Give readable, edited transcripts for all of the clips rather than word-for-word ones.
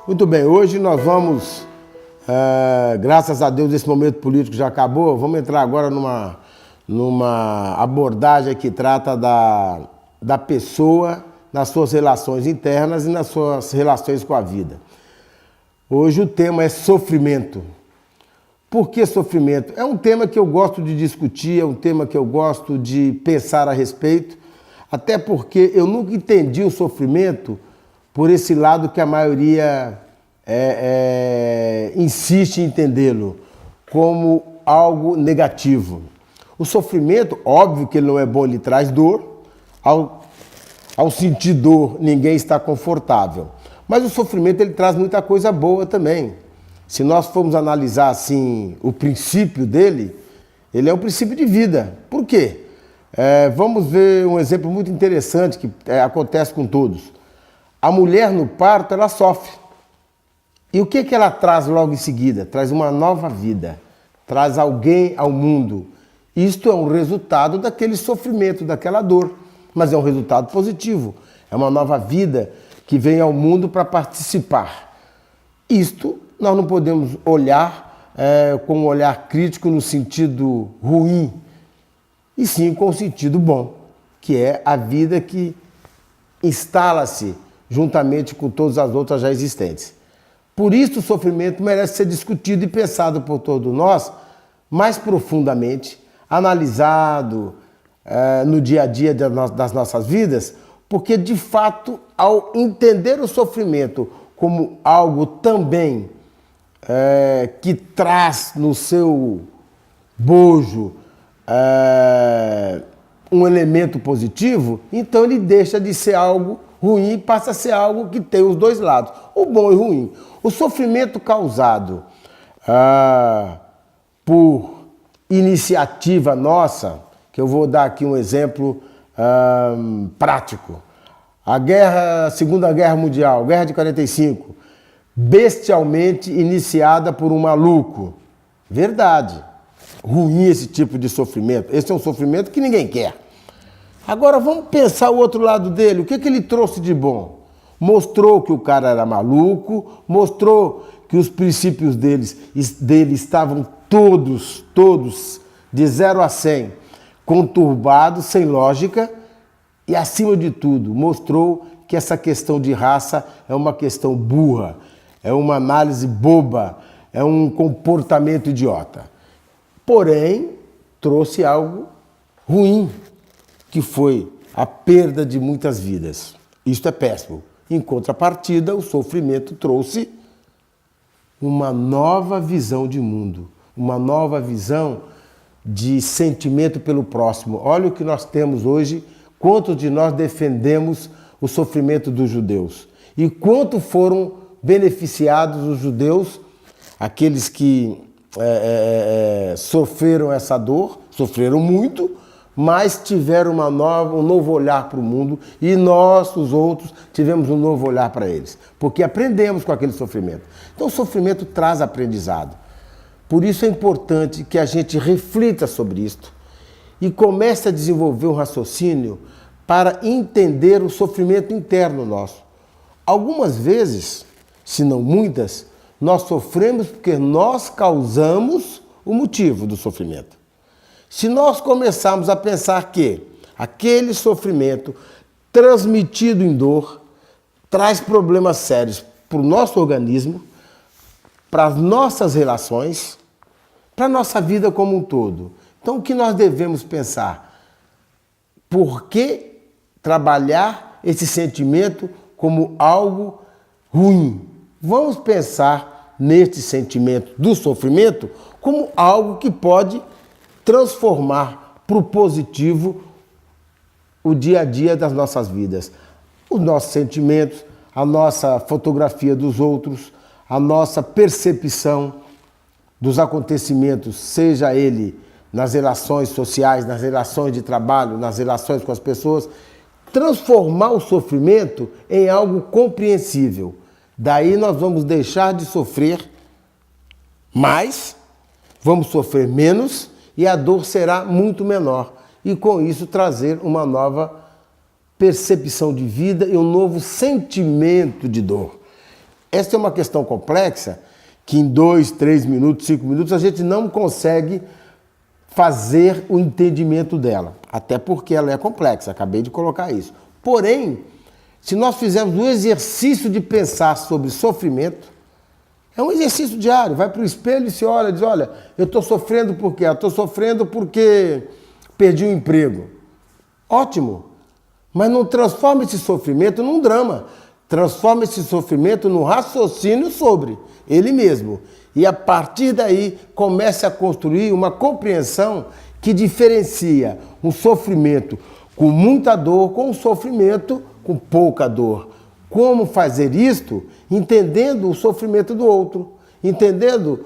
Muito bem, hoje nós vamos, graças a Deus esse momento político já acabou, vamos entrar agora numa abordagem que trata da pessoa nas suas relações internas e nas suas relações com a vida. Hoje o tema é sofrimento. Por que sofrimento? É um tema que eu gosto de discutir, é um tema que eu gosto de pensar a respeito, até porque eu nunca entendi o sofrimento por esse lado que a maioria insiste em entendê-lo, como algo negativo. O sofrimento, óbvio que ele não é bom, ele traz dor. Ao sentir dor, ninguém está confortável. Mas o sofrimento ele traz muita coisa boa também. Se nós formos analisar assim o princípio dele, ele é um princípio de vida. Por quê? Vamos ver um exemplo muito interessante que acontece com todos. A mulher no parto, ela sofre. E o que ela traz logo em seguida? Traz uma nova vida, traz alguém ao mundo. Isto é um resultado daquele sofrimento, daquela dor, mas é um resultado positivo. É uma nova vida que vem ao mundo para participar. Isto nós não podemos olhar com um olhar crítico no sentido ruim, e sim com o sentido bom, que é a vida que instala-se juntamente com todas as outras já existentes. Por isso o sofrimento merece ser discutido e pensado por todos nós mais profundamente, analisado no dia a dia das nossas vidas, porque de fato, ao entender o sofrimento como algo também que traz no seu bojo um elemento positivo, então ele deixa de ser algo ruim e passa a ser algo que tem os dois lados, o bom e o ruim. O sofrimento causado por iniciativa nossa, que eu vou dar aqui um exemplo prático. A Segunda Guerra Mundial, Guerra de 45, bestialmente iniciada por um maluco. Verdade. Ruim esse tipo de sofrimento. Esse é um sofrimento que ninguém quer. Agora vamos pensar o outro lado dele. O que ele trouxe de bom? Mostrou que o cara era maluco, mostrou que os princípios dele estavam todos, de 0 a 100, conturbados, sem lógica, e acima de tudo, mostrou que essa questão de raça é uma questão burra, é uma análise boba, é um comportamento idiota. Porém, trouxe algo ruim, que foi a perda de muitas vidas. Isto é péssimo. Em contrapartida, o sofrimento trouxe uma nova visão de mundo, uma nova visão de sentimento pelo próximo. Olha o que nós temos hoje, quantos de nós defendemos o sofrimento dos judeus e quanto foram beneficiados os judeus, aqueles que sofreram essa dor, sofreram muito, mas tiveram um novo olhar para o mundo e nós, os outros, tivemos um novo olhar para eles, porque aprendemos com aquele sofrimento. Então o sofrimento traz aprendizado. Por isso é importante que a gente reflita sobre isto e comece a desenvolver um raciocínio para entender o sofrimento interno nosso. Algumas vezes, se não muitas, nós sofremos porque nós causamos o motivo do sofrimento. Se nós começarmos a pensar que aquele sofrimento transmitido em dor traz problemas sérios para o nosso organismo, para as nossas relações, para a nossa vida como um todo. Então, o que nós devemos pensar? Por que trabalhar esse sentimento como algo ruim? Vamos pensar neste sentimento do sofrimento como algo que pode transformar para o positivo o dia a dia das nossas vidas. Os nossos sentimentos, a nossa fotografia dos outros, a nossa percepção dos acontecimentos, seja ele nas relações sociais, nas relações de trabalho, nas relações com as pessoas, transformar o sofrimento em algo compreensível. Daí nós vamos deixar de sofrer mais, vamos sofrer menos e a dor será muito menor. E com isso trazer uma nova percepção de vida e um novo sentimento de dor. Essa é uma questão complexa que em 2, 3 minutos, 5 minutos a gente não consegue fazer o entendimento dela. Até porque ela é complexa, acabei de colocar isso. Porém, se nós fizermos um exercício de pensar sobre sofrimento, é um exercício diário. Vai para o espelho e se olha e diz, olha, eu estou sofrendo por quê? Eu estou sofrendo porque perdi o emprego. Ótimo. Mas não transforma esse sofrimento num drama. Transforma esse sofrimento num raciocínio sobre ele mesmo. E a partir daí comece a construir uma compreensão que diferencia um sofrimento com muita dor com um sofrimento com pouca dor. Como fazer isto? Entendendo o sofrimento do outro. Entendendo,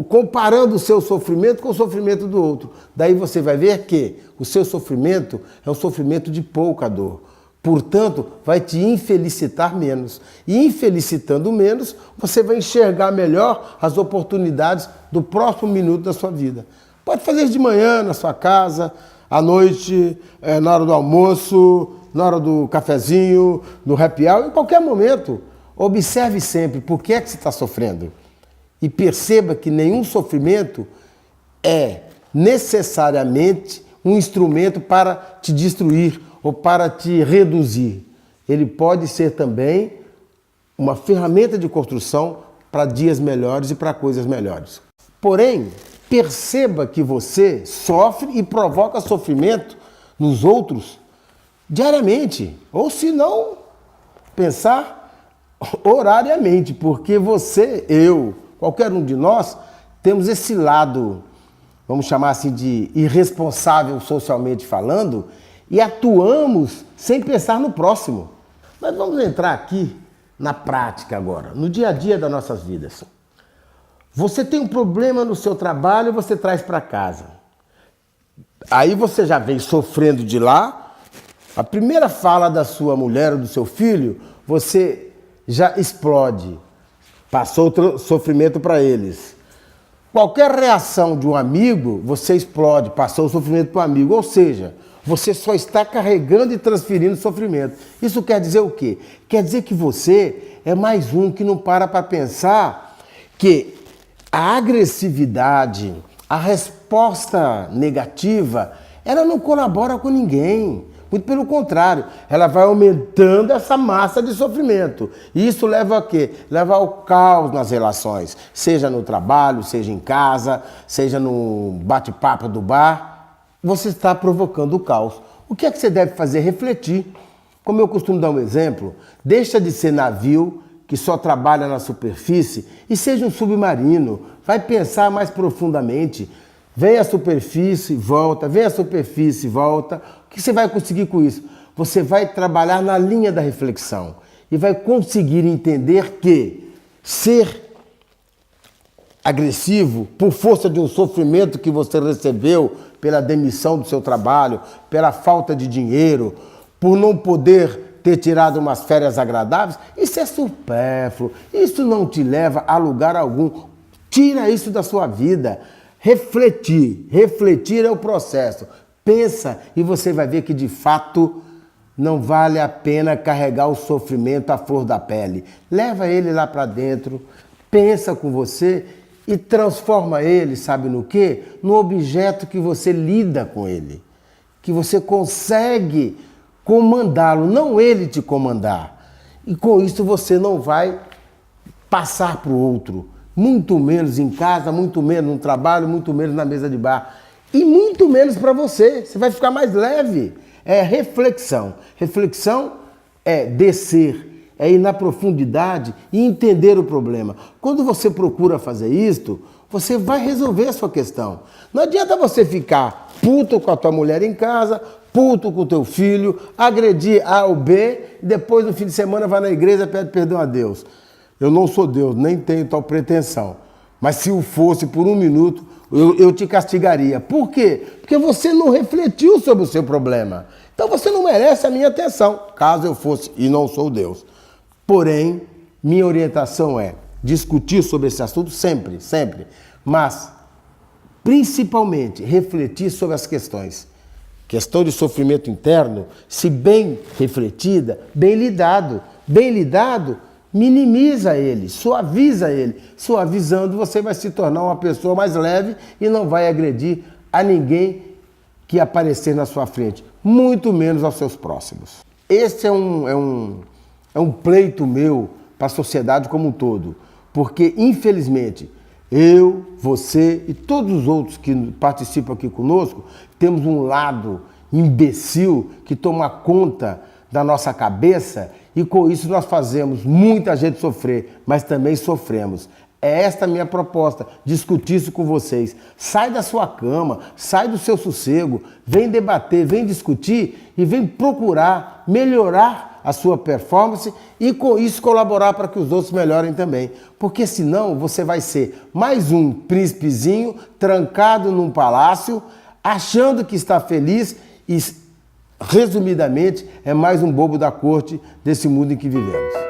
comparando o seu sofrimento com o sofrimento do outro. Daí você vai ver que o seu sofrimento é um sofrimento de pouca dor. Portanto, vai te infelicitar menos. E infelicitando menos, você vai enxergar melhor as oportunidades do próximo minuto da sua vida. Pode fazer isso de manhã, na sua casa, à noite, na hora do almoço, na hora do cafezinho, do happy hour, em qualquer momento. Observe sempre por que é que você está sofrendo. E perceba que nenhum sofrimento é necessariamente um instrumento para te destruir ou para te reduzir. Ele pode ser também uma ferramenta de construção para dias melhores e para coisas melhores. Porém, perceba que você sofre e provoca sofrimento nos outros diariamente, ou se não, pensar horariamente, porque você, eu, qualquer um de nós, temos esse lado, vamos chamar assim de irresponsável socialmente falando, e atuamos sem pensar no próximo. Mas vamos entrar aqui na prática agora, no dia a dia das nossas vidas. Você tem um problema no seu trabalho e você traz para casa. Aí você já vem sofrendo de lá, a primeira fala da sua mulher ou do seu filho, você já explode, passou o sofrimento para eles. Qualquer reação de um amigo, você explode, passou o sofrimento para o amigo. Ou seja, você só está carregando e transferindo sofrimento. Isso quer dizer o quê? Quer dizer que você é mais um que não para pensar que a agressividade, a resposta negativa, ela não colabora com ninguém. Muito pelo contrário, ela vai aumentando essa massa de sofrimento. E isso leva a quê? Leva ao caos nas relações, seja no trabalho, seja em casa, seja no bate-papo do bar. Você está provocando o caos. O que é que você deve fazer? Refletir. Como eu costumo dar um exemplo, deixa de ser navio que só trabalha na superfície e seja um submarino. Vai pensar mais profundamente. Vem à superfície, volta, vem à superfície, volta. O que você vai conseguir com isso? Você vai trabalhar na linha da reflexão e vai conseguir entender que ser agressivo por força de um sofrimento que você recebeu pela demissão do seu trabalho, pela falta de dinheiro, por não poder ter tirado umas férias agradáveis, isso é supérfluo, isso não te leva a lugar algum. Tira isso da sua vida. Refletir é o processo. Pensa e você vai ver que de fato não vale a pena carregar o sofrimento à flor da pele. Leva ele lá para dentro, pensa com você e transforma ele, sabe no quê? No objeto que você lida com ele, que você consegue comandá-lo, não ele te comandar. E com isso você não vai passar para o outro, muito menos em casa, muito menos no trabalho, muito menos na mesa de bar. E muito menos para você. Você vai ficar mais leve. É reflexão. Reflexão é descer, é ir na profundidade e entender o problema. Quando você procura fazer isto, você vai resolver a sua questão. Não adianta você ficar puto com a tua mulher em casa, puto com o teu filho, agredir A ou B, e depois no fim de semana vai na igreja e pede perdão a Deus. Eu não sou Deus, nem tenho tal pretensão. Mas se o fosse por um minuto, eu te castigaria. Por quê? Porque você não refletiu sobre o seu problema. Então você não merece a minha atenção, caso eu fosse, e não sou Deus. Porém, minha orientação é discutir sobre esse assunto sempre, sempre. Mas, principalmente, refletir sobre as questões. Questão de sofrimento interno, se bem refletida, bem lidado. Bem lidado, minimiza ele, suaviza ele. Suavizando, você vai se tornar uma pessoa mais leve e não vai agredir a ninguém que aparecer na sua frente, muito menos aos seus próximos. Esse é um pleito meu para a sociedade como um todo, porque, infelizmente, eu, você e todos os outros que participam aqui conosco, temos um lado imbecil que toma conta da nossa cabeça e com isso nós fazemos muita gente sofrer, mas também sofremos. É esta a minha proposta, discutir isso com vocês. Sai da sua cama, sai do seu sossego, vem debater, vem discutir e vem procurar melhorar a sua performance e com isso colaborar para que os outros melhorem também. Porque senão você vai ser mais um príncipezinho trancado num palácio, achando que está feliz e, resumidamente, é mais um bobo da corte desse mundo em que vivemos.